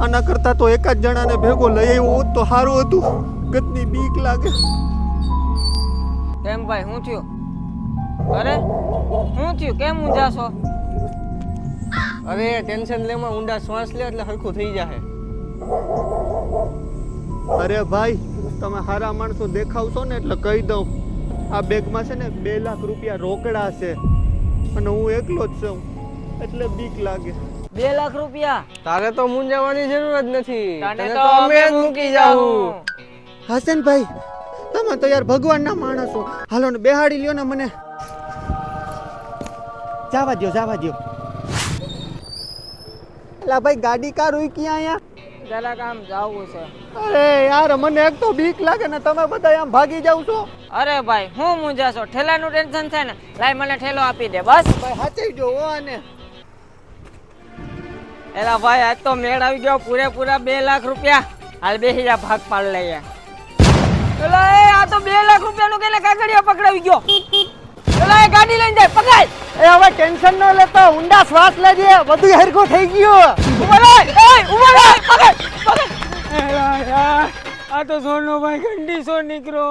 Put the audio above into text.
આના કરતા તો એક જ જણાને ભેગો લઈ આવ્યો હોત તો સારું હતું. ગતની બીક લાગે. કેમ ભાઈ શું થયું? અરે શું થયું? કેમ ઊંઝા છો? અરે ટેન્શન લેમાં ઊંડા શ્વાસ લે એટલે હરખું થઈ જાય. અરે ભાઈ તમે હારા માણસો દેખાવશો ને એટલે કહી દઉં, આ બેગમાં છે ને 2 લાખ રૂપિયા રોકડા છે અને હું એકલો જ છું એટલે બીક લાગે. 2 લાખ રૂપિયા? તારે તો મૂંઝાવાની જરૂર જ નથી. તને તને તો અમે જ મૂકી જાવું. હસનભાઈ તમે તો યાર ભગવાનના માણસો. હાલો ને બેહાડી લ્યો ને મને. જવા દ્યો જવા દ્યો. એલા ભાઈ ગાડી કા રોકી અહીંયા? જરાક આમ જાવું છે. અરે યાર મને એક તો બીક લાગે ને તમે બધા આમ ભાગી જાવ છો. અરે ભાઈ હું મૂંઝા છો? ઠેલાનું ટેન્શન છે ને, લાય મને ઠેલો આપી દે બસ. ભાઈ સાચી જો હો આને. એલા ભાઈ આજ તો મેળ આવી ગયો પૂરેપૂરા 2 લાખ રૂપિયા. હાલ બેસી જા, ભાગ પાડ લઈએ. એલા એ આ તો 2 લાખ રૂપિયાનું કેને કાગળિયા પકડાવી ગયો. એલા એ ગાડી લઈને જાય, પકડ. એ હવે ટેન્શન ન લેતો, ઊંડા શ્વાસ લેજે, બધું હરખું થઈ ગયું. ઉભો રહે, એ ઉભો રહે, પકડ પકડ. એલા યાર આ તો સોનો ભાઈ ગંડી સો નીકળો.